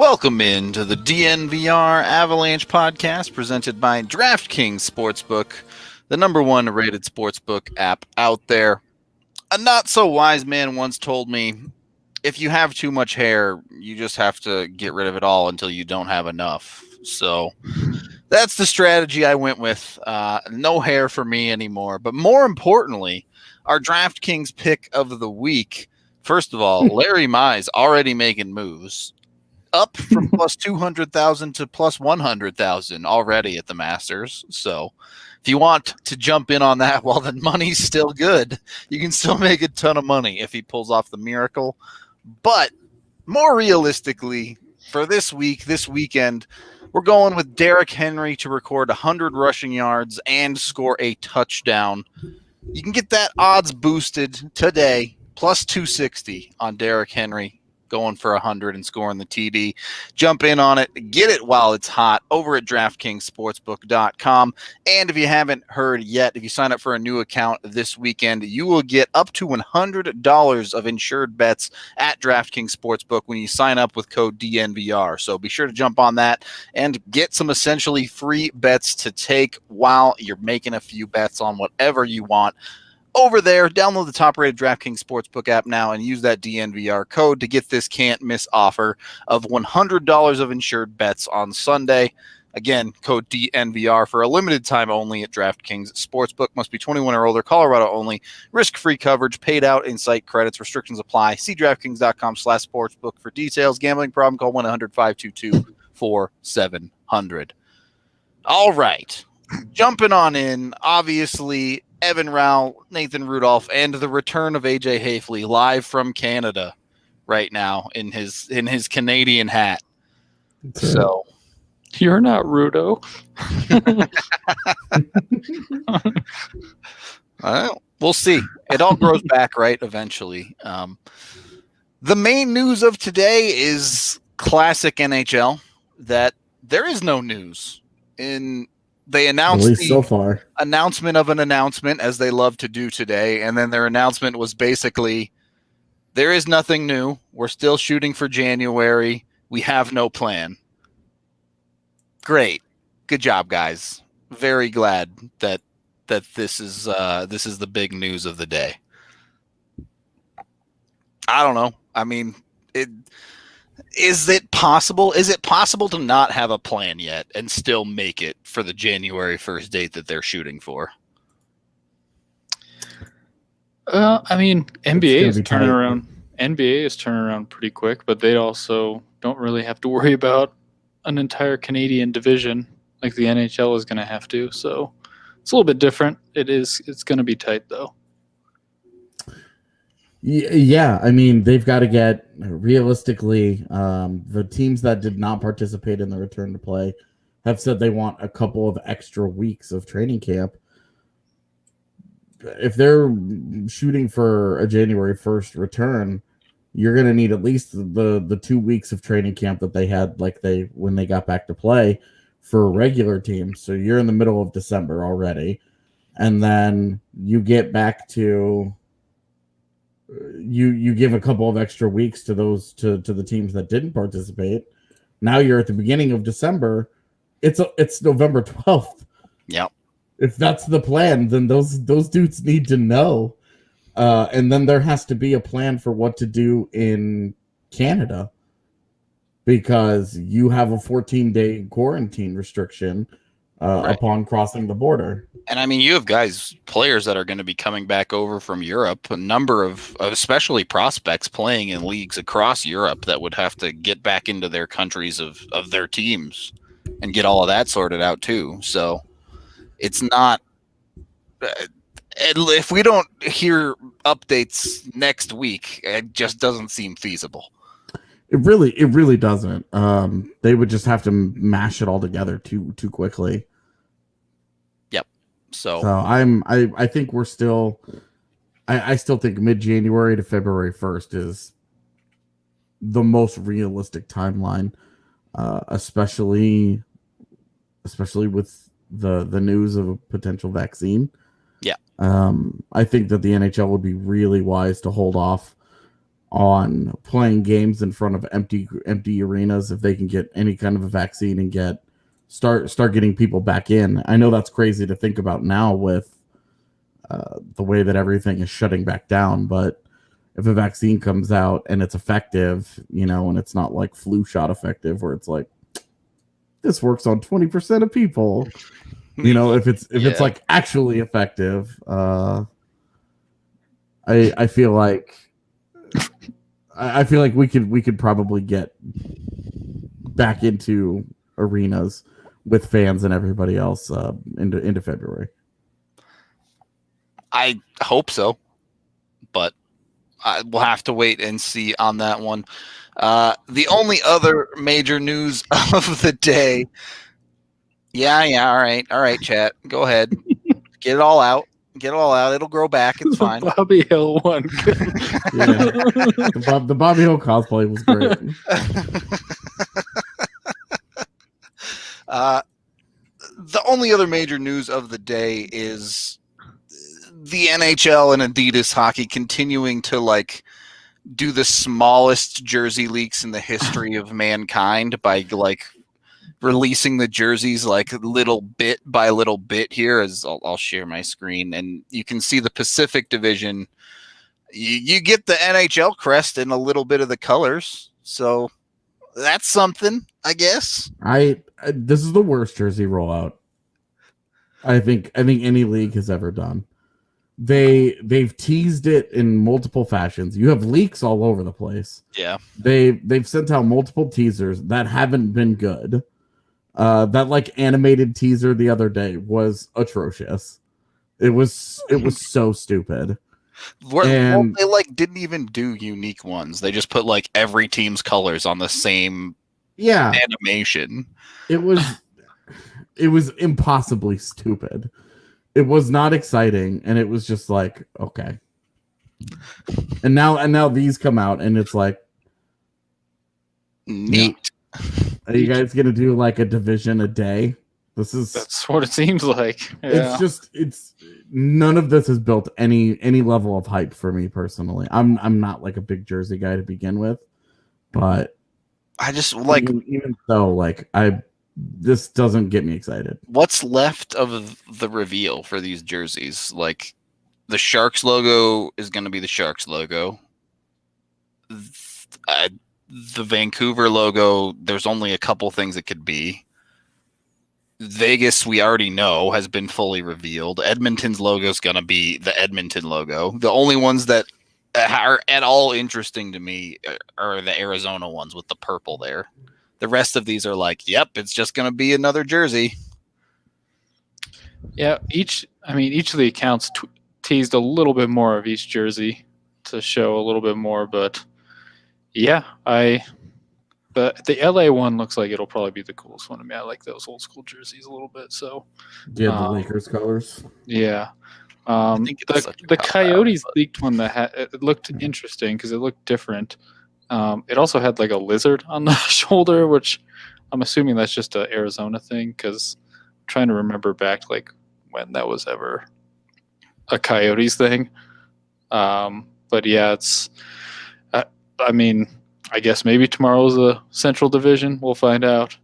Welcome into the DNVR Avalanche Podcast presented by DraftKings Sportsbook, the #1 rated sportsbook app out there. A not-so-wise man once told me, if you have too much hair, you just have to get rid of it all until you don't have enough. So that's the strategy I went with. No hair for me anymore. But more importantly, our DraftKings pick of the week. First of all, Larry Mize already making moves. Up from plus 200,000 to plus 100,000 already at the Masters. So if you want to jump in on that while the money's still good, you can still make a ton of money if he pulls off the miracle. But more realistically, for this weekend, we're going with Derrick Henry to record 100 rushing yards and score a touchdown. You can get that odds boosted today, plus 260 on Derrick Henry going for 100 and scoring the TD. Jump in on it. Get it while it's hot over at DraftKingsSportsbook.com. And if you haven't heard yet, if you sign up for a new account this weekend, you will get up to $100 of insured bets at DraftKings Sportsbook when you sign up with code DNVR. So be sure to jump on that and get some essentially free bets to take while you're making a few bets on whatever you want. Over there, download the top-rated DraftKings Sportsbook app now and use that DNVR code to get this can't-miss offer of $100 of insured bets on Sunday. Again, code DNVR for a limited time only at DraftKings Sportsbook. Must be 21 or older, Colorado only. Risk-free coverage, paid out in-site credits. Restrictions apply. See DraftKings.com/sportsbook for details. Gambling problem, call 1-800-522-4700. All right. Jumping on in, obviously, Evan Rawal, Nathan Rudolph, and the return of AJ Haefele live from Canada right now in his Canadian hat. So you're not Rudo. Well, we'll see. It all grows back, right? Eventually. The main news of today is classic NHL that there is no news in. They announced the announcement of an announcement, as they love to do today, and then their announcement was basically, there is nothing new. We're still shooting for January. We have no plan. Great. Good job, guys. Very glad that this is the big news of the day. I don't know. I mean, Is it possible to not have a plan yet and still make it for the January 1st date that they're shooting for? I mean, NBA is turning around. NBA is turning around pretty quick, but they also don't really have to worry about an entire Canadian division like the NHL is going to have to. So it's a little bit different. It's going to be tight though. Yeah, I mean, they've got to get, realistically, the teams that did not participate in the return to play have said they want a couple of extra weeks of training camp. If they're shooting for a January 1st return, you're going to need at least the 2 weeks of training camp that they had when they got back to play for regular teams. So you're in the middle of December already. And then you get back to... You give a couple of extra weeks to those to the teams that didn't participate. Now you're at the beginning of December. It's November 12th. Yep. If that's the plan, then those dudes need to know. And then there has to be a plan for what to do in Canada, because you have a 14-day quarantine restriction upon crossing the border. And I mean, you have players that are going to be coming back over from Europe, a number of especially prospects playing in leagues across Europe that would have to get back into their countries of their teams and get all of that sorted out too. So it's not, if we don't hear updates next week, it just doesn't seem feasible. It really doesn't. They would just have to mash it all together too quickly. So I think we're still, I still think mid-January to February 1st is the most realistic timeline, especially with the news of a potential vaccine. Yeah. I think that the NHL would be really wise to hold off on playing games in front of empty arenas if they can get any kind of a vaccine and start getting people back in. I know that's crazy to think about now with the way that everything is shutting back down, but if a vaccine comes out and it's effective, and it's not like flu shot effective where it's like, this works on 20% of people, if it's like actually effective, I feel like we could probably get back into arenas with fans and everybody else into February. I hope so, but we'll have to wait and see on that one. The only other major news of the day. Yeah. All right, chat. Go ahead. Get it all out. It'll grow back. It's fine. Bobby Hill one. Yeah. The Bobby Hill cosplay was great. The only other major news of the day is the NHL and Adidas hockey continuing to do the smallest jersey leaks in the history of mankind by releasing the jerseys little bit by little bit here. As I'll share my screen and you can see the Pacific Division. You get the NHL crest and a little bit of the colors, so that's something, I guess. This is the worst jersey rollout I think any league has ever done. They've teased it in multiple fashions. You have leaks all over the place. Yeah. They've sent out multiple teasers that haven't been good. That animated teaser the other day was atrocious. It was so stupid. They didn't even do unique ones. They just put every team's colors on the same animation. It was impossibly stupid. It was not exciting, and it was just okay. And now these come out, and it's neat. Are you guys gonna do a division a day? That's what it seems like. Yeah. It's none of this has built any level of hype for me personally. I'm not a big jersey guy to begin with, but I just even though this doesn't get me excited. What's left of the reveal for these jerseys? The Sharks logo is going to be the Sharks logo. The Vancouver logo, there's only a couple things it could be. Vegas, we already know, has been fully revealed. Edmonton's logo is going to be the Edmonton logo. The only ones that are at all interesting to me are the Arizona ones with the purple there. The rest of these are yep, it's just going to be another jersey. Yeah, each of the accounts teased a little bit more of each jersey to show a little bit more, but yeah, the LA one looks like it'll probably be the coolest one to me. I like those old school jerseys a little bit. So yeah, the Lakers colors. Yeah. The Coyotes leaked one that it looked interesting because it looked different. It also had a lizard on the shoulder, which I'm assuming that's just an Arizona thing because I'm trying to remember back when that was ever a Coyotes thing. But yeah, it's. I guess maybe tomorrow's a Central Division. We'll find out.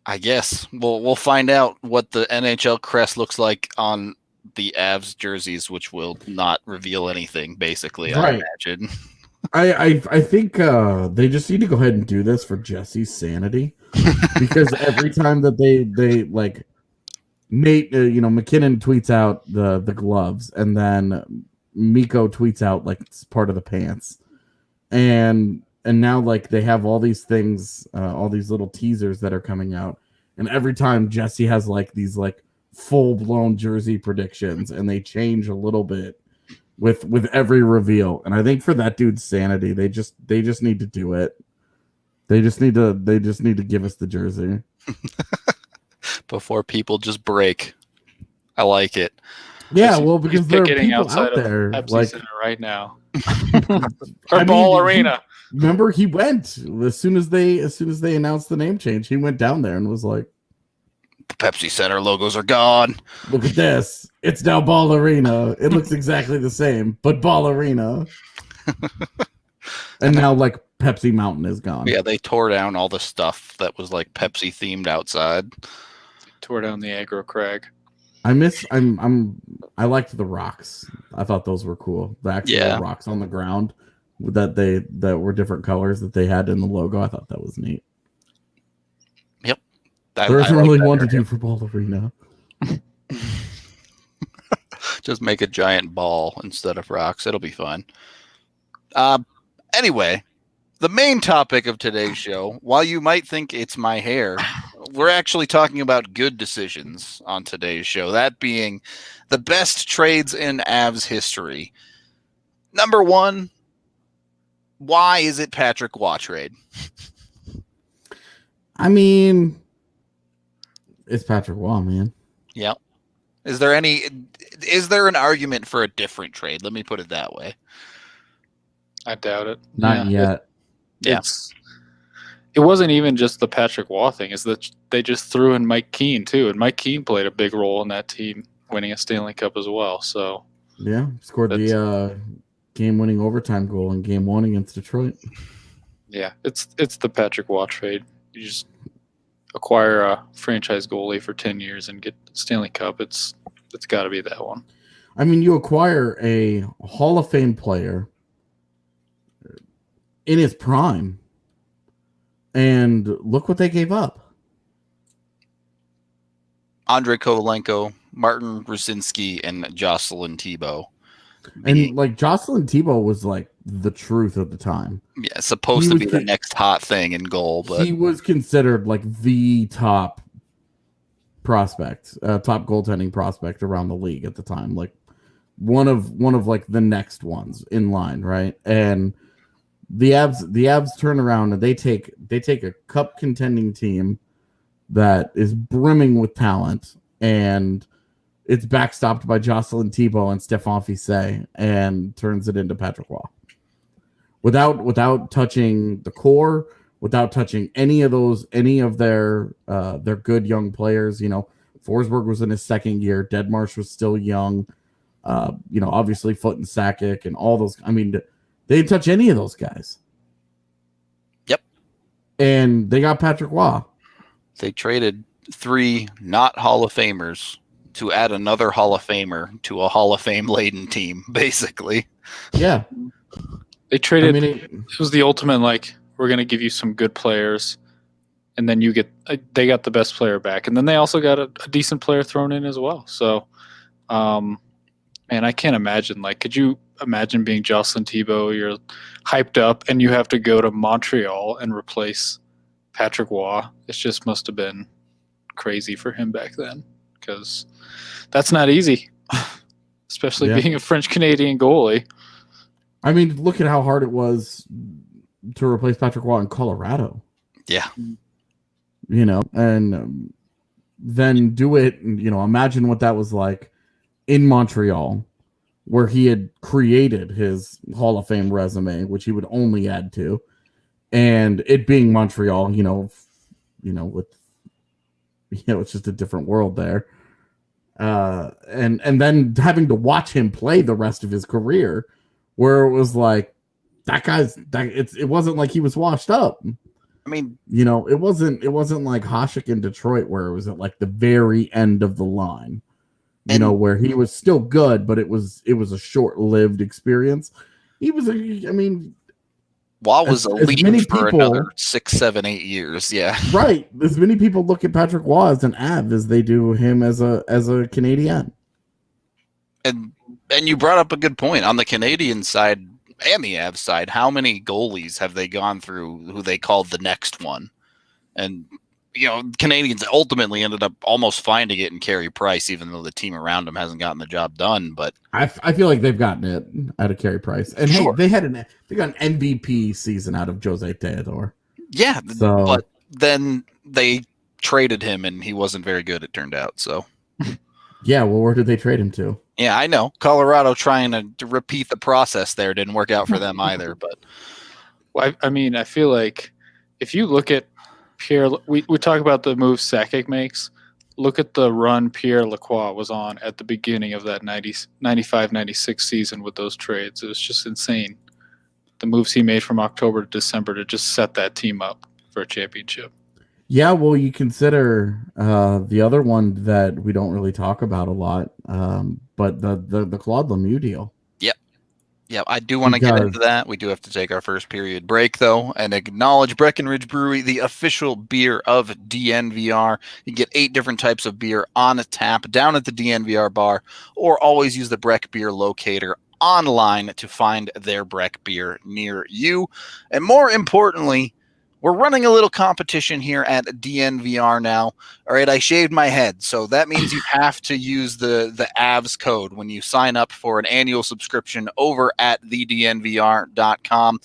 I guess we'll find out what the NHL crest looks like on the Avs jerseys, which will not reveal anything. Basically, right. I imagine. I think they just need to go ahead and do this for Jesse's sanity, because every time that they Nate, McKinnon tweets out the gloves, and then Mikko tweets out it's part of the pants, and now they have all these things, all these little teasers that are coming out, and every time Jesse has these full blown jersey predictions, and they change a little bit with every reveal. And I think for that dude's sanity, they just need to do it. They just need to give us the jersey before people just break. I like it. Yeah, well, because there are getting people outside out there of Pepsi Center right now. Or Ball Arena. Remember, he went as soon as they announced the name change. He went down there and was like, "The Pepsi Center logos are gone. Look at this. It's now Ball Arena. It looks exactly the same, but Ball Arena." And now, like, Pepsi Mountain is gone. Yeah, they tore down all the stuff that was like Pepsi themed outside. Tore down the aggro crag. I liked the rocks. I thought those were cool. The actual rocks on the ground that were different colors that they had in the logo. I thought that was neat. Yep. There isn't really one to do for Ball Arena. Just make a giant ball instead of rocks. It'll be fun. Anyway, the main topic of today's show, while you might think it's my hair, we're actually talking about good decisions on today's show. That being the best trades in Avs history. Number one, why is it Patrick Waugh trade? I mean, it's Patrick Waugh, man. Yeah. Is there an argument for a different trade? Let me put it that way. I doubt it. Not yet. It wasn't even just the Patrick Waugh thing. Is that they just threw in Mike Keane too, and Mike Keane played a big role in that team winning a Stanley Cup as well. So yeah, scored the game-winning overtime goal in Game 1 against Detroit. Yeah, it's the Patrick Waugh trade. You just acquire a franchise goalie for 10 years and get Stanley Cup. It's got to be that one. I mean, you acquire a Hall of Fame player in his prime, and look what they gave up. Andrei Kovalenko, Martin Rusinski, and Jocelyn Thibault. And like Jocelyn Thibault was like the truth at the time. Yeah, supposed to be the next hot thing in goal, but he was considered like the top prospect, top goaltending prospect around the league at the time. Like one of like the next ones in line, right? And the Avs turn around and they take a cup contending team that is brimming with talent, and it's backstopped by Jocelyn Thibault and Stephane Fiset, and turns it into Patrick Waugh. Without touching the core, without touching any of their good young players. You know, Forsberg was in his second year. Deadmarsh was still young. Obviously Foot and Sakic and all those. I mean, they didn't touch any of those guys. Yep. And they got Patrick Waugh. They traded 3 not Hall of Famers to add another Hall of Famer to a Hall of Fame laden team, basically. Yeah. They traded. I mean, it was the ultimate, like, we're going to give you some good players, and then they got the best player back. And then they also got a decent player thrown in as well. So, man, I can't imagine. Like, could you imagine being Jocelyn Thibault? You're hyped up, and you have to go to Montreal and replace Patrick Waugh. It just must have been crazy for him back then, because that's not easy, especially being a French-Canadian goalie. I mean, look at how hard it was to replace Patrick Waugh in Colorado. Yeah. And then do it, imagine what that was like in Montreal, where he had created his Hall of Fame resume, which he would only add to, and it being Montreal, it's just a different world there. And then having to watch him play the rest of his career, where it was like, it wasn't like he was washed up. I mean, it wasn't like Hasek in Detroit, where it was at like the very end of the line, where he was still good, but it was a short-lived experience. Waugh was elite for another 6, 7, 8 years. Yeah. Right. As many people look at Patrick Waugh as an Av as they do him as a Canadian. And you brought up a good point on the Canadian side and the Avs side. How many goalies have they gone through who they called the next one? And, Canadians ultimately ended up almost finding it in Carey Price, even though the team around him hasn't gotten the job done. But I feel like they've gotten it out of Carey Price. And sure. Hey, they got an MVP season out of Jose Theodore. Yeah. But then they traded him and he wasn't very good, it turned out. So yeah, well, where did they trade him to? Yeah, I know. Colorado trying to repeat the process there didn't work out for them either. But I feel like if you look at Pierre, we talk about the moves Sakic makes. Look at the run Pierre Lacroix was on at the beginning of that 95-96 season with those trades. It was just insane. the moves he made from October to December to just set that team up for a championship. Yeah, well, you consider the other one that we don't really talk about a lot, but the Claude Lemieux deal. Yeah, I do want to get into that. We do have to take our first period break, though, and acknowledge Breckenridge Brewery, the official beer of DNVR. You get 8 different types of beer on tap down at the DNVR bar, or always use the Breck Beer Locator online to find their Breck beer near you. And more importantly, we're running a little competition here at DNVR now. All right, I shaved my head, so that means you have to use the AVS code when you sign up for an annual subscription over at thednvr.com.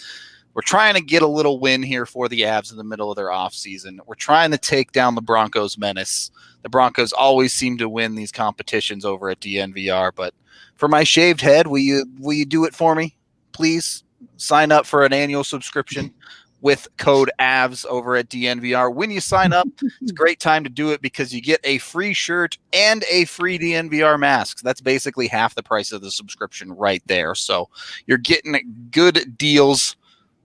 We're trying to get a little win here for the Avs in the middle of their offseason. We're trying to take down the Broncos menace. The Broncos always seem to win these competitions over at DNVR, but for my shaved head, will you do it for me, please? Sign up for an annual subscription with code AVS over at DNVR. When you sign up, it's a great time to do it because you get a free shirt and a free DNVR mask. That's basically half the price of the subscription right there. So you're getting good deals.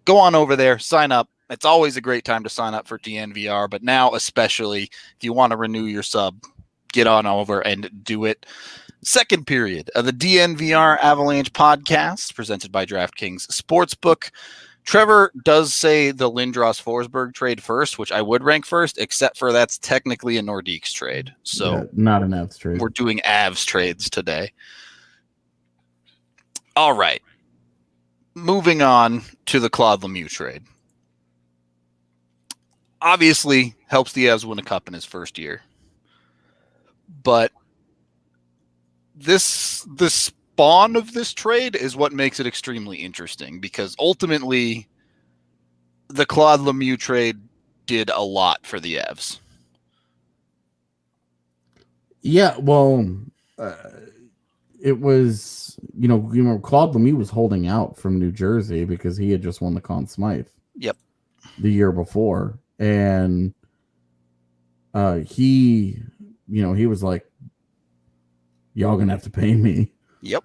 Go on over there, sign up. It's always a great time to sign up for DNVR, but now especially if you want to renew your sub, get on over and do it. Second period of the DNVR Avalanche Podcast, presented by DraftKings Sportsbook. Trevor does say the Lindros-Forsberg trade first, which I would rank first, except for that's technically a Nordiques trade. So yeah, not an Avs trade. We're doing Avs trades today. All right. Moving on to the Claude Lemieux trade. Obviously, helps the Avs win a cup in his first year. But the spawn of this trade is what makes it extremely interesting because ultimately the Claude Lemieux trade did a lot for the Avs. Yeah, well, it was, Claude Lemieux was holding out from New Jersey because he had just won the Conn Smythe. Yep. The year before. And he was like, y'all gonna have to pay me. Yep.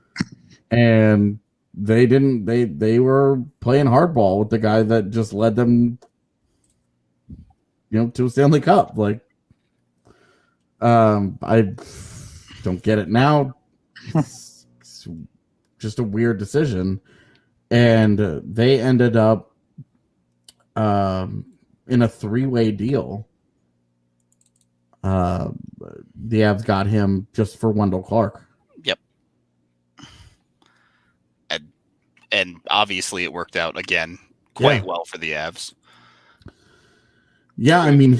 And they didn't. They were playing hardball with the guy that just led them, to a Stanley Cup. Like, I don't get it now. It's just a weird decision, and they ended up in a 3-way deal. The Avs got him just for Wendell Clark. Yep. And obviously it worked out again quite well for the Avs. Yeah, I mean,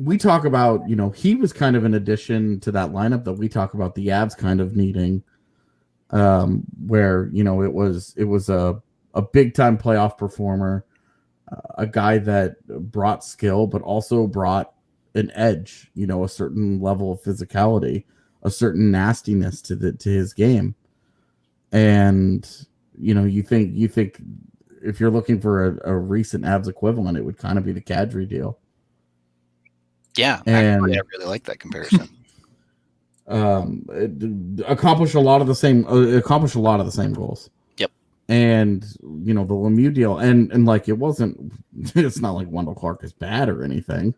we talk about, he was kind of an addition to that lineup that we talk about the Avs kind of needing, where, it was a big time playoff performer, a guy that brought skill, but also brought an edge, a certain level of physicality, a certain nastiness to his game. And, you think if you're looking for a recent Avs equivalent, it would kind of be the Kadri deal. Yeah, actually, I really like that comparison. Accomplish a lot of the same goals. Yep. And the Lemieux deal, and like it's not like Wendell Clark is bad or anything.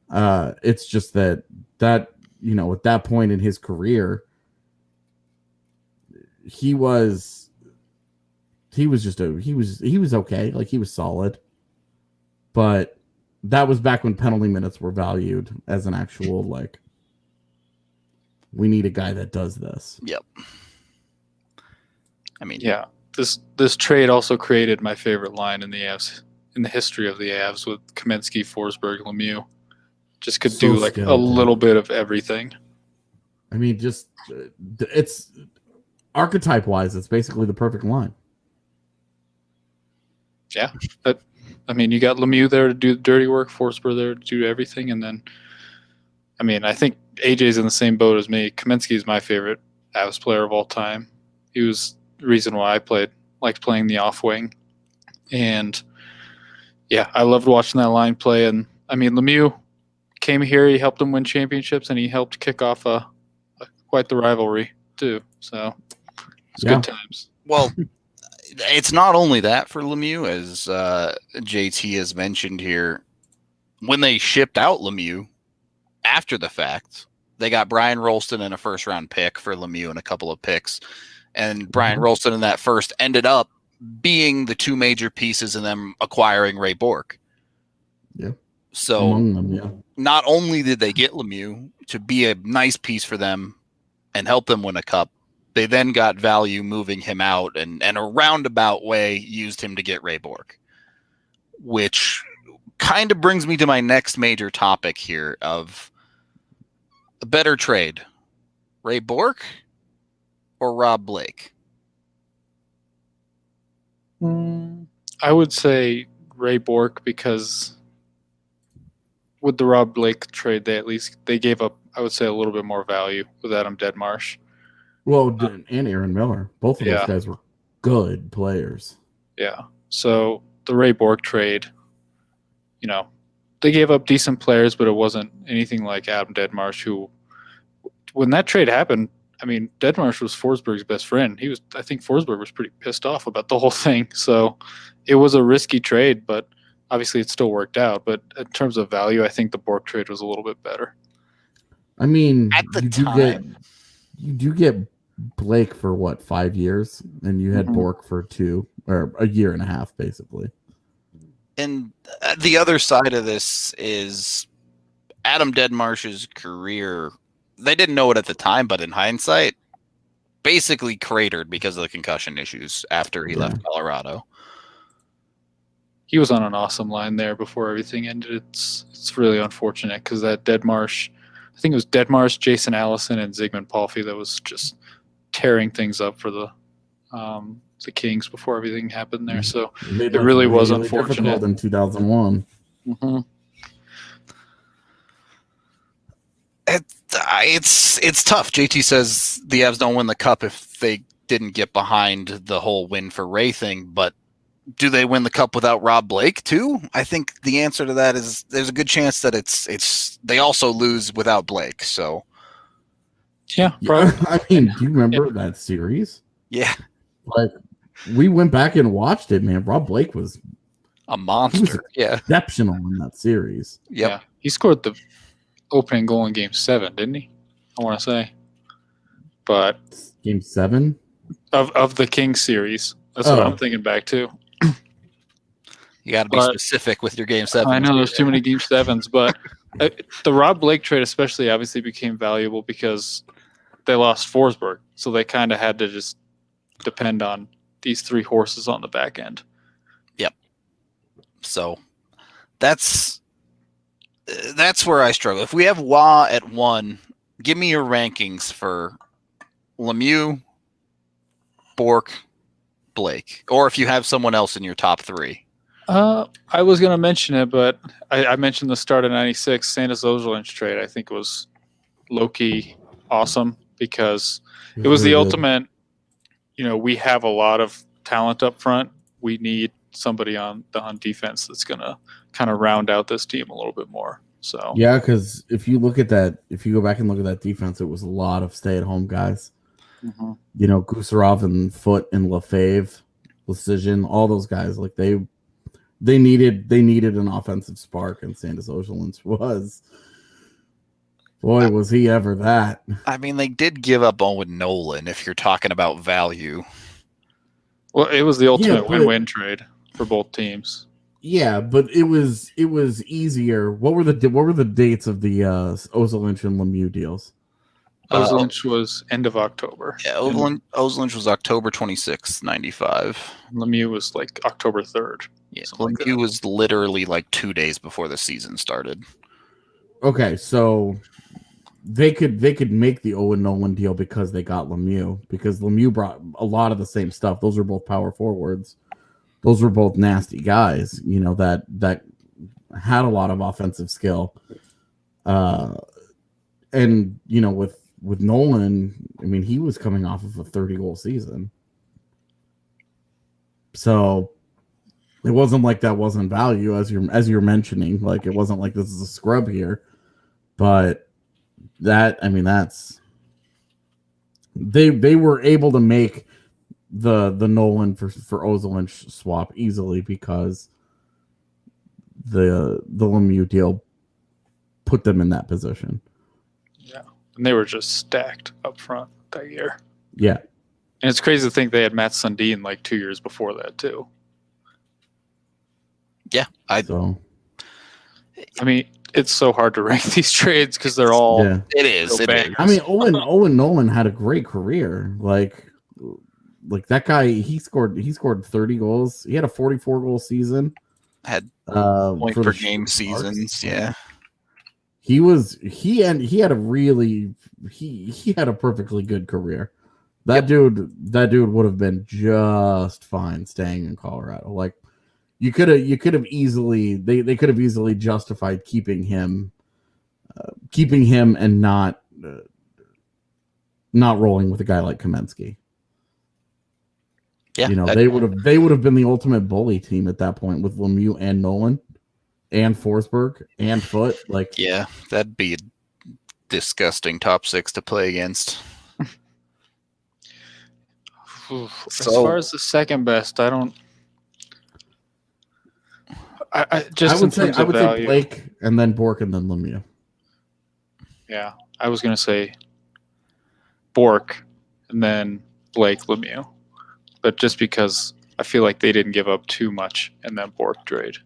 It's just that at that point in his career, he was okay. Like, he was solid, but that was back when penalty minutes were valued as an actual, like, we need a guy that does this. Yep. I mean, yeah, this trade also created my favorite line in the Avs, in the history of the Avs, with Kamensky, Forsberg, Lemieux. Just could do like a little bit of everything. I mean, just it's archetype wise, it's basically the perfect line. Yeah, I mean, you got Lemieux there to do the dirty work, Forsberg there to do everything, and then, I mean, I think AJ's in the same boat as me. Kamensky is my favorite Avs player of all time. He was the reason why I liked playing the off wing, and yeah, I loved watching that line play. And I mean, Lemieux came here, he helped them win championships, and he helped kick off quite the rivalry too. So it's good times. Well, it's not only that for Lemieux, as JT has mentioned here. When they shipped out Lemieux after the fact, they got Brian Rolston and a first-round pick for Lemieux and a couple of picks. And Brian Rolston in that first ended up being the two major pieces in them acquiring Ray Bork. Yeah. So Among them, yeah. Not only did they get Lemieux to be a nice piece for them and help them win a cup, they then got value moving him out and a roundabout way used him to get Ray Bork, which kind of brings me to my next major topic here of a better trade, Ray Bork or Rob Blake? I would say Ray Bork, because with the Rob Blake trade, they gave up, I would say, a little bit more value with Adam Deadmarsh. Well, and Aaron Miller. Both of those guys were good players. Yeah. So the Ray Bork trade, they gave up decent players, but it wasn't anything like Adam Deadmarsh, who, when that trade happened, I mean, Deadmarsh was Forsberg's best friend. I think Forsberg was pretty pissed off about the whole thing. So it was a risky trade, but obviously it still worked out. But in terms of value, I think the Bork trade was a little bit better. I mean, at the time, you do get Blake for what, 5 years, and you had Bork for 2 or a year and a half, basically. And the other side of this is Adam Deadmarsh's career. They didn't know it at the time, but in hindsight, basically cratered because of the concussion issues after he left Colorado. He was on an awesome line there before everything ended. It's really unfortunate because that Deadmarsh, I think it was Deadmarsh, Jason Allison, and Zygmunt Palffy that was just tearing things up for the Kings before everything happened there. So it really was unfortunate. In 2001. Mm-hmm. It's tough. JT says the Avs don't win the cup if they didn't get behind the whole win for Ray thing, but do they win the cup without Rob Blake too? I think the answer to that is there's a good chance that it's they also lose without Blake. So yeah, I mean, do you remember that series? Yeah, like we went back and watched it, man. Rob Blake was a monster. Exceptional in that series. Yep. Yeah, he scored the opening goal in Game 7, didn't he? I want to say, but Game 7 of the Kings series. That's what I'm thinking back to. You got to be specific with your Game 7. I know there's too many Game 7s, but the Rob Blake trade especially obviously became valuable because they lost Forsberg, so they kind of had to just depend on these 3 horses on the back end. Yep. So that's where I struggle. If we have Wah at 1, give me your rankings for Lemieux, Bork, Blake, or if you have someone else in your top 3. I was going to mention it, but I mentioned the start of 96 Sandis Ozolinsh trade. I think was low-key awesome because it was the ultimate, we have a lot of talent up front. We need somebody on defense that's going to kind of round out this team a little bit more. So yeah, because if you go back and look at that defense, it was a lot of stay-at-home guys. Mm-hmm. Gusarov and Foote and Lefebvre, Precision, all those guys, like they needed an offensive spark, and Sandis Ozolinsh was he ever that. I mean, they did give up Owen Nolan if you're talking about value. Well, it was the ultimate win-win trade for both teams. Yeah, but it was easier. What were the dates of the Ozolinsh and Lemieux deals? Ozolinsh was end of October. Yeah, Ozolinsh was October 26th, 95. Lemieux was like October 3rd. Yeah, Lemieux was literally like 2 days before the season started. Okay, so they could make the Owen Nolan deal because they got Lemieux, because Lemieux brought a lot of the same stuff. Those were both power forwards. Those were both nasty guys, that had a lot of offensive skill. And with Nolan, I mean, he was coming off of a 30-goal season. So it wasn't like that wasn't value, as you're mentioning. Like, it wasn't like this is a scrub here. But that's they were able to make the Nolan for Ozolinsh swap easily because the Lemieux deal put them in that position. Yeah, and they were just stacked up front that year. Yeah, and it's crazy to think they had Matt Sundin like 2 years before that too. Yeah, I mean, it's so hard to rank these trades because they're all. Yeah. It is. I mean, Owen Nolan had a great career. Like that guy, he scored 30 goals. He had a 44 goal season. Had point per game seasons. Yeah, he had a perfectly good career. That dude would have been just fine staying in Colorado. Like you could have easily they could have easily justified keeping him and not rolling with a guy like Kamensky. Yeah, they would have been the ultimate bully team at that point with Lemieux and Nolan and Forsberg and Foote. Like, yeah, that'd be a disgusting top six to play against. As far as the second best, I don't. I would say Blake and then Bork and then Lemieux. Yeah, I was gonna say Bork and then Blake Lemieux, but just because I feel like they didn't give up too much in that Bork trade.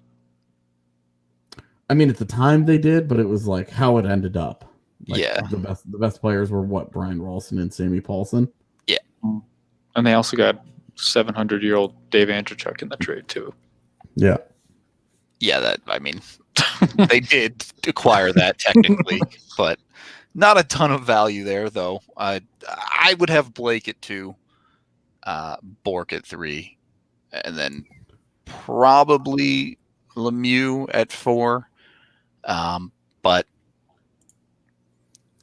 I mean, at the time they did, but it was like how it ended up. Like, yeah, the best players were Brian Ralston and Sammy Paulson. Yeah, and they also got 700-year-old Dave Andreychuk in the trade too. Yeah. Yeah, they did acquire that technically, but not a ton of value there, though. I would have Blake at 2, Bork at 3, and then probably Lemieux at 4. But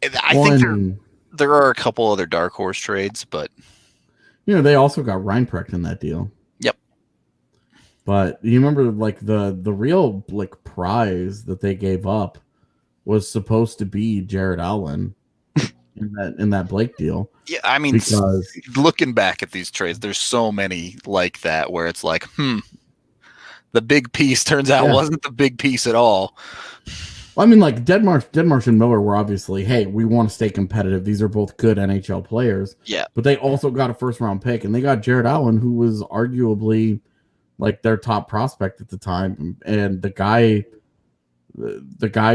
I think there are a couple other dark horse trades, but they also got Reinprecht in that deal. But you remember, like the real like prize that they gave up was supposed to be Jared Allen in that Blake deal. Yeah, I mean, because looking back at these trades, there's so many like that where it's like, the big piece turns out wasn't the big piece at all. Well, I mean, like Deadmarsh and Miller were obviously, hey, we want to stay competitive. These are both good NHL players. Yeah, but they also got a first round pick, and they got Jared Allen, who was arguably like their top prospect at the time, and the guy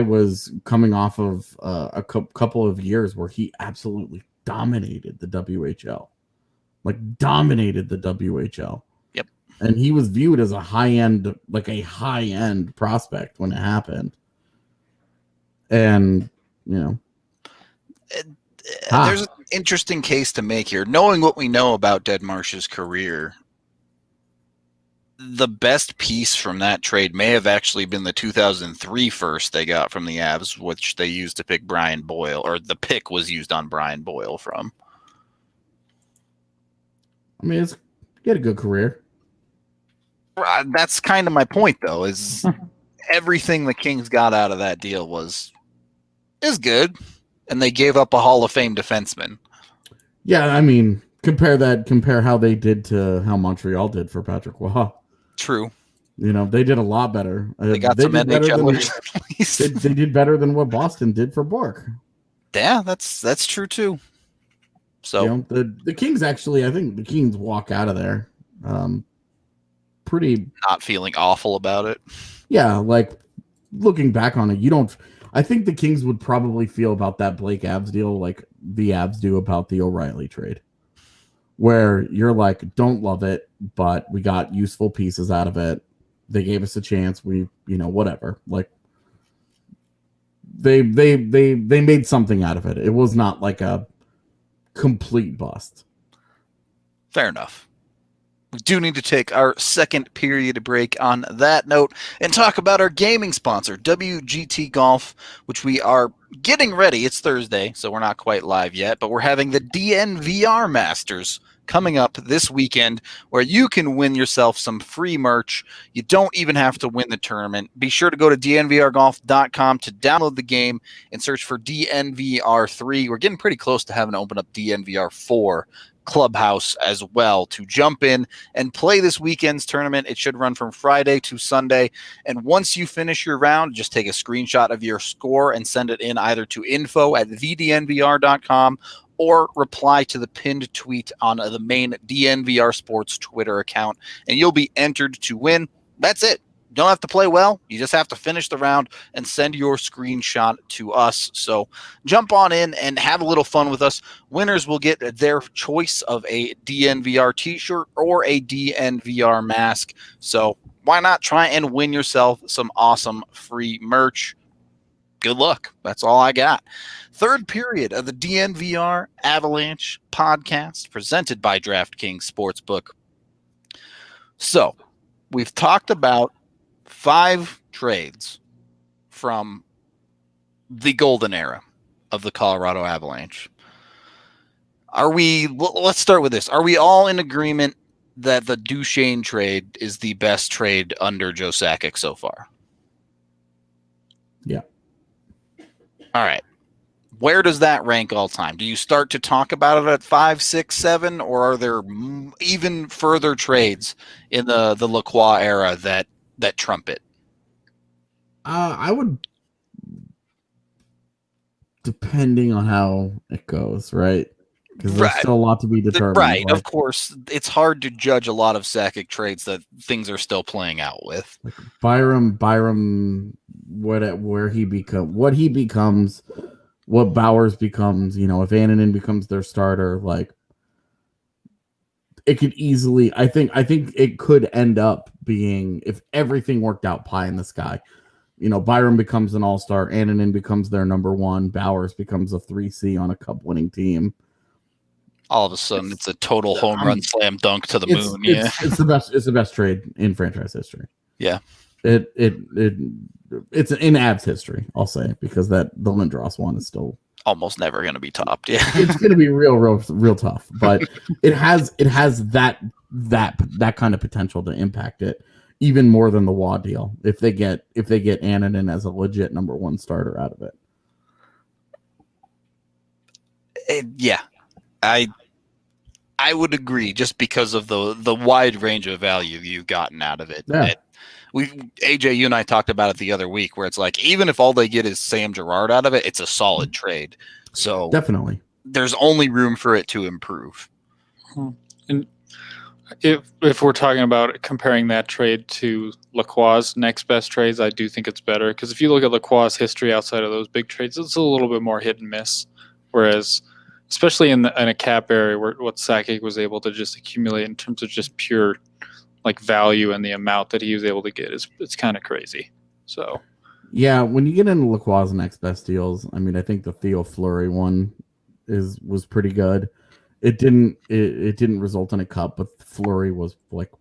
was coming off of a couple of years where he absolutely dominated the WHL, Yep, and he was viewed as a high end prospect when it happened, and there's an interesting case to make here, knowing what we know about Deadmarsh's career. The best piece from that trade may have actually been the 2003 first they got from the Avs, which they used to pick Brian Boyle, or the pick was used on Brian Boyle from. I mean, he had a good career. That's kind of my point, though, is everything the Kings got out of that deal is good, and they gave up a Hall of Fame defenseman. Yeah, I mean, compare how they did to how Montreal did for Patrick Waugh. True. They did a lot better. They got some NHLers at least. They did better than what Boston did for Bork. Yeah, that's true too. So the Kings actually, I think the Kings walk out of there pretty not feeling awful about it. Yeah, like looking back on it, I think the Kings would probably feel about that Blake Avs deal like the Avs do about the O'Reilly trade. Where you're like, don't love it, but we got useful pieces out of it. They gave us a chance. We, whatever. Like they made something out of it. It was not like a complete bust. Fair enough. We do need to take our second period break on that note and talk about our gaming sponsor, WGT Golf, which we are getting ready. It's Thursday, so we're not quite live yet, but we're having the DNVR Masters coming up this weekend where you can win yourself some free merch. You don't even have to win the tournament. Be sure to go to dnvrgolf.com to download the game and search for DNVR 3. We're getting pretty close to having to open up DNVR 4 Clubhouse as well to jump in and play this weekend's tournament. It should run from Friday to Sunday. And once you finish your round, just take a screenshot of your score and send it in either to info@thednvr.com or reply to the pinned tweet on the main DNVR Sports Twitter account, and you'll be entered to win. That's it. You don't have to play well. You just have to finish the round and send your screenshot to us. So jump on in and have a little fun with us. Winners will get their choice of a DNVR t-shirt or a DNVR mask. So why not try and win yourself some awesome free merch? Good luck. That's all I got. Third period of the DNVR Avalanche Podcast presented by DraftKings Sportsbook. So we've talked about 5 trades from the golden era of the Colorado Avalanche. Let's start with this. Are we all in agreement that the Duchesne trade is the best trade under Joe Sakic so far? Yeah. All right. Where does that rank all time? Do you start to talk about it at 5, 6, 7, or are there even further trades in the Lacroix era that trump it? I would, depending on how it goes, right? Because there's still a lot to be determined. Right, of course. It's hard to judge a lot of Sakic trades that things are still playing out with. Like Byram, what he becomes, what Bowers becomes, if Annunen becomes their starter, like it could easily, I think it could end up being, if everything worked out, pie in the sky. Byram becomes an all-star, Annunen becomes their number 1, Bowers becomes a 3C on a cup-winning team. All of a sudden, it's a total home run slam dunk to the moon. It's the best trade in franchise history. Yeah, it's in Avs history, I'll say, because the Lindros one is still almost never going to be topped. Yeah, it's going to be real tough, but it has that kind of potential to impact it even more than the Waugh deal if they get Annunen as a legit number 1 starter out of it. Yeah, I would agree, just because of the wide range of value you've gotten out of it. Yeah. AJ, you and I talked about it the other week, where it's like, even if all they get is Sam Girard out of it, it's a solid trade. So definitely, there's only room for it to improve. And if we're talking about comparing that trade to Lacroix's next best trades, I do think it's better, because if you look at Lacroix's history outside of those big trades, it's a little bit more hit and miss. Whereas, especially in a cap area, where what Sakic was able to just accumulate in terms of just pure like value and the amount that he was able to get, it's kind of crazy. So yeah, when you get into Lacroix's next best deals, I mean, I think the Theo Fleury one was pretty good. It didn't result in a cup, but Fleury was like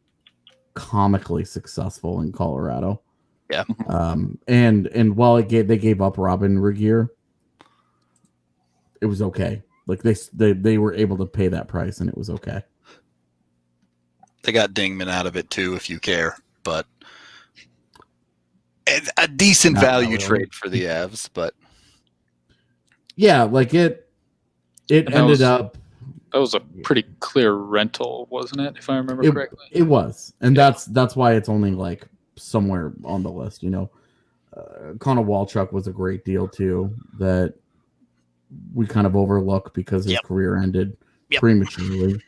comically successful in Colorado. Yeah. And while they gave up Robin Regier, it was okay. Like they were able to pay that price, and it was okay. They got Dingman out of it too, if you care, but a decent value trade for the Avs. But yeah, like it ended up. That was a pretty clear rental, wasn't it? If I remember correctly, it was, and that's why it's only like somewhere on the list. Connor Walchuk was a great deal too that we kind of overlook because his career ended prematurely.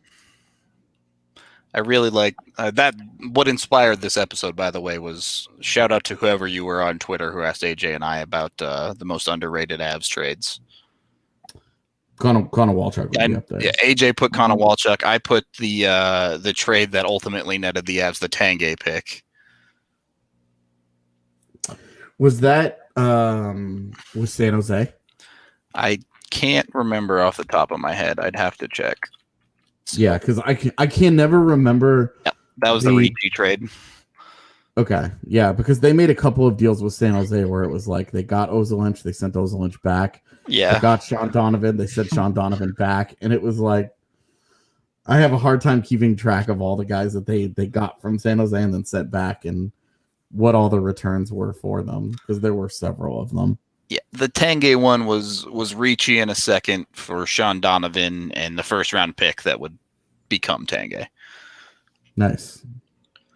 I really like that. What inspired this episode, by the way, was shout out to whoever you were on Twitter who asked AJ and I about the most underrated Avs trades. Connor Walchuk would be up there. Yeah, AJ put Connor Walchuk. I put the trade that ultimately netted the Avs the Tanguay pick. Was that was San Jose? I can't remember off the top of my head. I'd have to check. Yeah, because I can never remember. Yep, that was the Ricci trade. Okay, yeah, because they made a couple of deals with San Jose where it was like they got Ozolinsh, they sent Ozolinsh back. Yeah, they got Sean Donovan, they sent Sean Donovan back, and it was like, I have a hard time keeping track of all the guys that they got from San Jose and then sent back and what all the returns were for them, because there were several of them. Yeah, the Tanguay one was Ricci in a second for Sean Donovan and the first round pick that would become Tanguay. Nice.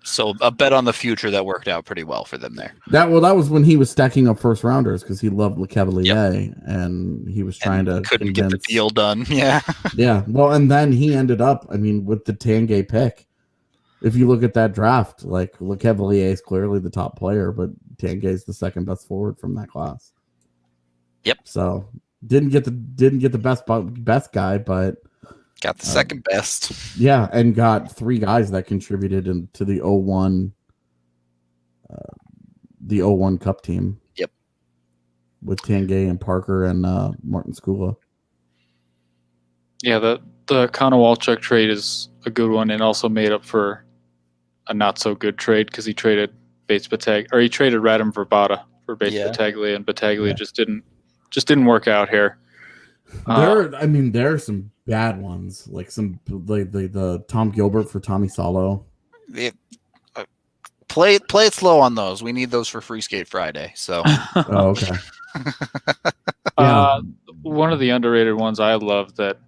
So a bet on the future that worked out pretty well for them there. That was when he was stacking up first rounders because he loved Le Cavalier and he was trying to couldn't get the deal done. Yeah. Yeah. Well, and then he ended up, I mean, with the Tanguay pick. If you look at that draft, like Le Cavalier is clearly the top player, but Tanguay is the second best forward from that class. Yep. So didn't get the best guy, but got the second best. Yeah, and got three guys that contributed to the 01 Cup team. Yep. With Tanguay and Parker and Martin Skula. Yeah, the Konowalchuk trade is a good one and also made up for a not so good trade because he traded he traded Radim Verbata for Bates Battaglia, and Battaglia just didn't work out here. There are some bad ones, like the Tom Gilbert for Tommy Salo. Play it slow on those. We need those for Free Skate Friday. So okay. One of the underrated ones I love that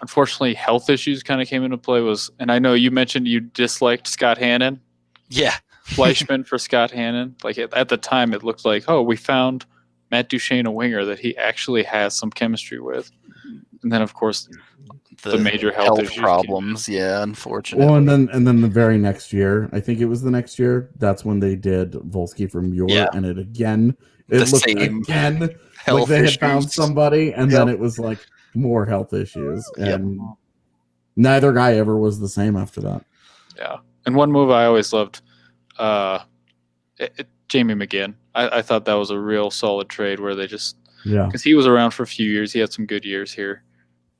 unfortunately health issues kind of came into play was, and I know you mentioned you disliked Scott Hannon. Yeah. Fleischman for Scott Hannon. Like at the time it looked like, we found Matt Duchene a winger that he actually has some chemistry with. And then of course the major health issues problems. Yeah, unfortunately. Well, and then the very next year, I think it was the next year, that's when they did Volsky from Muir, and it looked again like they had found somebody, and then it was like more health issues, and neither guy ever was the same after that. Yeah, and one move I always loved, Jamie McGinn. I thought that was a real solid trade where they just because he was around for a few years, he had some good years here.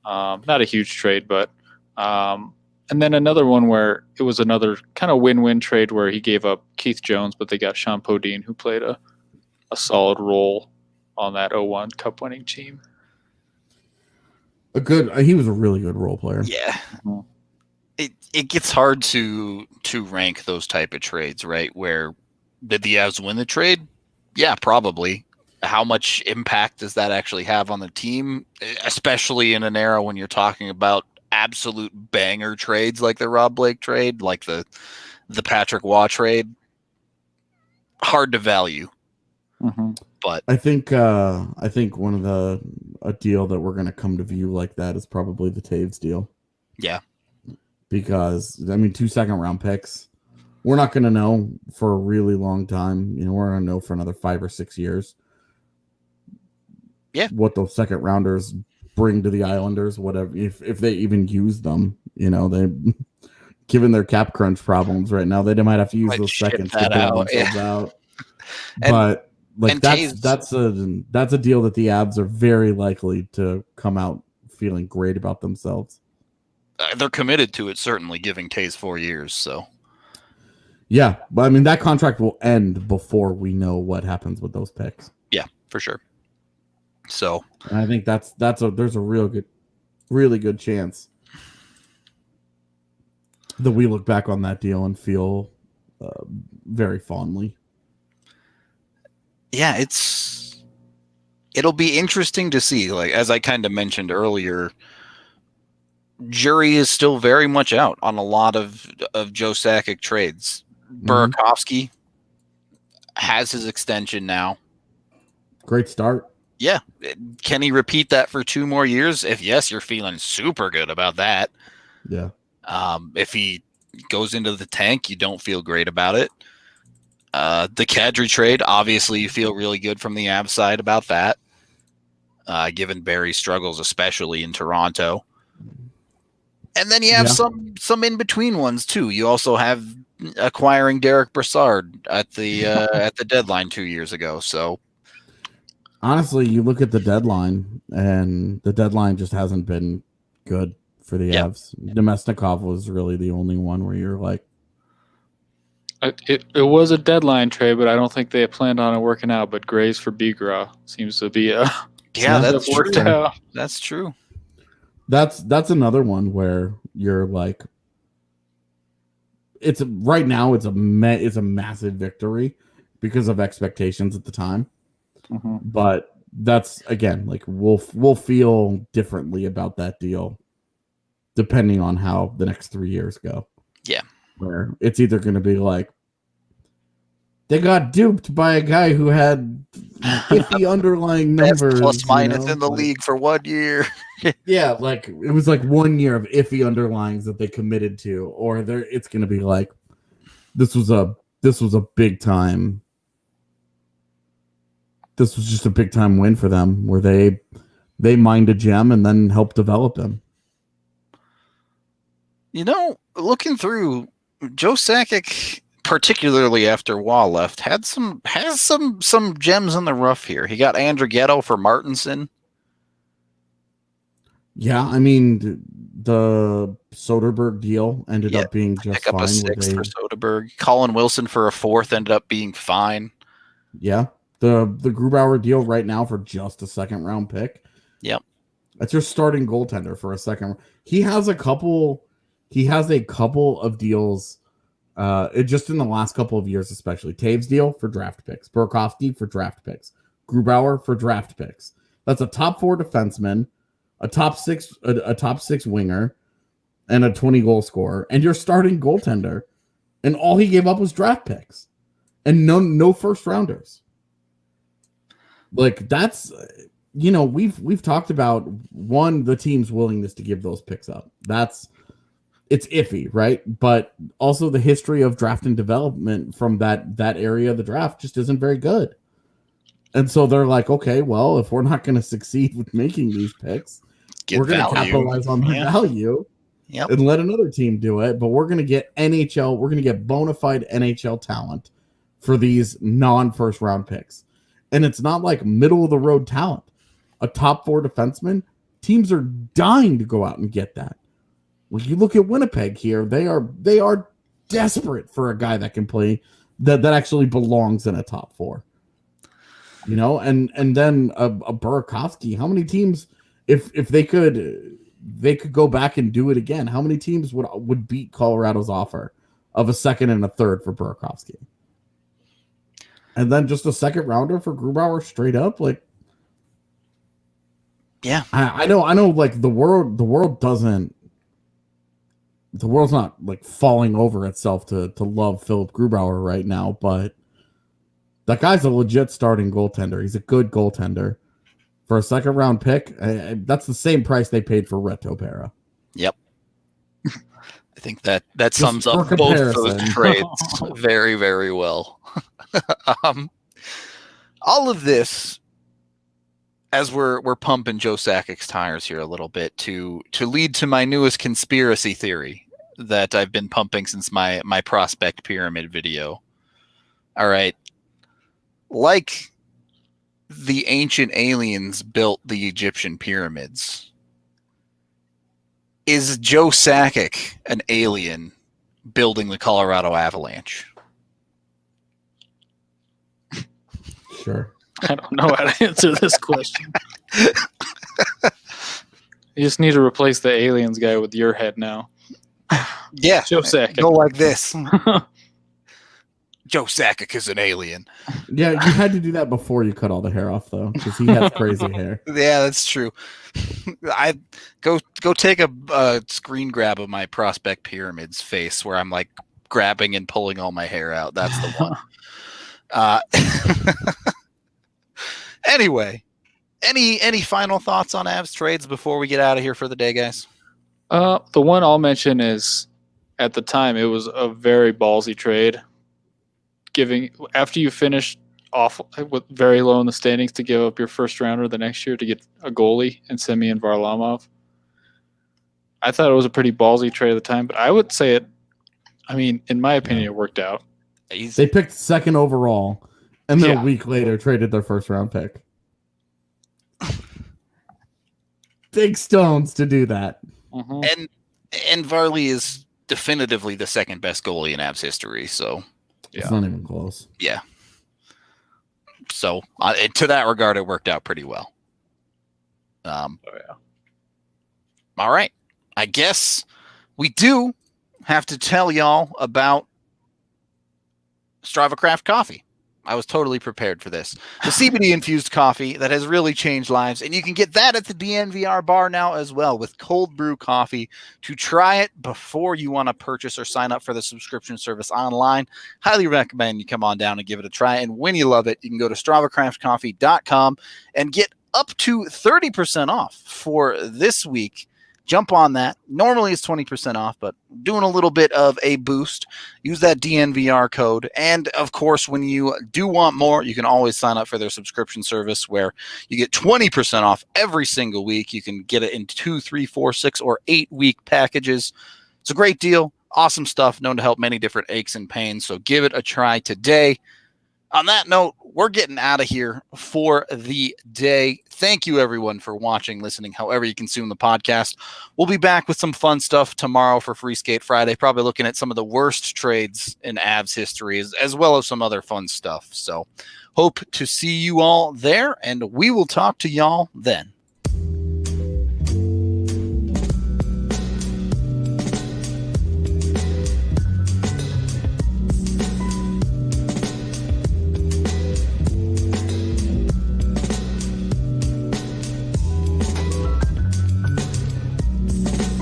Not a huge trade, but and then another one where it was another kind of win-win trade where he gave up Keith Jones, but they got Sean Podine, who played a solid role on that 01 Cup winning team. He was a really good role player. Yeah. It gets hard to rank those type of trades, right? Where did the Avs win the trade? Yeah, probably. How much impact does that actually have on the team, especially in an era when you're talking about absolute banger trades like the Rob Blake trade, like the Patrick Waugh trade? Hard to value. Mm-hmm. But I think one of a deal that we're going to come to view like that is probably the Taves deal. Yeah. Because 2 second round picks, we're not going to know for a really long time. We're going to know for another 5 or 6 years. Yeah. What those second rounders bring to the Islanders, whatever, if they even use them, they given their cap crunch problems right now, they might have to use those seconds to bail themselves out. But that's a deal that the Avs are very likely to come out feeling great about themselves. They're committed to it, certainly, giving Taves 4 years. So, yeah, but that contract will end before we know what happens with those picks. Yeah, for sure. So, and I think there's a really good chance that we look back on that deal and feel very fondly. Yeah, it'll be interesting to see. Like, as I kind of mentioned earlier, jury is still very much out on a lot of Joe Sakic trades. Burakovsky has his extension now. Great start. Yeah. Can he repeat that for 2 more years? If yes, you're feeling super good about that. Yeah. If he goes into the tank, you don't feel great about it. The Kadri trade, obviously you feel really good from the Avs side about that, given Barry's struggles, especially in Toronto. And then you have some in-between ones, too. You also have acquiring Derek Brassard at the deadline 2 years ago. So, honestly, you look at the deadline, and the deadline just hasn't been good for the Avs. Nemesnikov was really the only one where you're like, It was a deadline trade, but I don't think they planned on it working out. But Graves for Bigra seems to be that's worked true. out. That's true. That's another one where you're like, right now it's a massive victory because of expectations at the time. Mm-hmm. But that's, again, like we'll feel differently about that deal depending on how the next 3 years go. Yeah. Where it's either going to be like they got duped by a guy who had iffy underlying numbers, plus minus in the league for 1 year. Yeah, like it was like 1 year of iffy underlines that they committed to, or it's going to be like this was a big time. This was just a big time win for them, where they mined a gem and then helped develop him. You know, looking through, Joe Sakic, particularly after Rawal left, has some gems in the rough here. He got Andrighetto for Martinson. Yeah, I mean, the Soderberg deal ended up being just pick up fine. a sixth for Soderberg. Colin Wilson for a fourth ended up being fine. Yeah, the Grubauer deal right now for just a second round pick. Yep, that's your starting goaltender for a second. He has a couple of deals. Just in the last couple of years, especially Taves deal for draft picks, Burakovsky for draft picks, Grubauer for draft picks. That's a top 4 defenseman, a top six winger, and a 20 goal scorer, and your starting goaltender. And all he gave up was draft picks, and no first rounders. Like that's, we've talked about the team's willingness to give those picks up. It's iffy, right? But also the history of draft and development from that area of the draft just isn't very good. And so they're like, okay, well, if we're not going to succeed with making these picks, we're going to capitalize on the value and let another team do it. But we're going to get bona fide NHL talent for these non-first round picks. And it's not like middle of the road talent. A top 4 defenseman, teams are dying to go out and get that. When you look at Winnipeg here, they are desperate for a guy that can play that actually belongs in a top 4. And then a Burakovsky. How many teams, if they could go back and do it again, how many teams would beat Colorado's offer of a second and a third for Burakovsky? And then just a second rounder for Grubauer straight up, like. Yeah, I know. Like the world's not like falling over itself to love Philip Grubauer right now, but that guy's a legit starting goaltender. He's a good goaltender for a second round pick. That's the same price they paid for Reto Berra. Yep. I think that sums up both those trades very, very well. All of this, as we're pumping Joe Sakic's tires here a little bit, to lead to my newest conspiracy theory that I've been pumping since my prospect pyramid video. All right. Like the ancient aliens built the Egyptian pyramids, is Joe Sakic an alien building the Colorado Avalanche? Sure. I don't know how to answer this question. You just need to replace the aliens guy with your head now. Yeah. Joe Sakic. Go like this. Joe Sakic is an alien. Yeah, you had to do that before you cut all the hair off, though, because he has crazy hair. Yeah, that's true. I go take a screen grab of my prospect pyramid's face where I'm like grabbing and pulling all my hair out. That's the one. Anyway, any final thoughts on Avs trades before we get out of here for the day, guys? The one I'll mention is, at the time, it was a very ballsy trade. After you finish off with very low in the standings, to give up your first rounder the next year to get a goalie and Semyon Varlamov. I thought it was a pretty ballsy trade at the time, but I would say in my opinion, it worked out. They picked second overall, and then a week later traded their first round pick. Big stones to do that. Mm-hmm. And Varley is definitively the second best goalie in Avs history, so it's not even close. Yeah. So to that regard, it worked out pretty well. All right. I guess we do have to tell y'all about Strava Craft Coffee. I was totally prepared for this. The CBD-infused coffee that has really changed lives, and you can get that at the DNVR bar now as well with cold brew coffee. To try it before you want to purchase or sign up for the subscription service online, highly recommend you come on down and give it a try. And when you love it, you can go to StravaCraftCoffee.com and get up to 30% off for this week. Jump on that. Normally it's 20% off, but doing a little bit of a boost. Use that DNVR code. And of course, when you do want more, you can always sign up for their subscription service where you get 20% off every single week. You can get it in 2, 3, 4, 6, or 8-week packages. It's a great deal. Awesome stuff, known to help many different aches and pains. So give it a try today. On that note, we're getting out of here for the day. Thank you, everyone, for watching, listening, however you consume the podcast. We'll be back with some fun stuff tomorrow for Free Skate Friday, probably looking at some of the worst trades in Avs history, as well as some other fun stuff. So hope to see you all there, and we will talk to y'all then.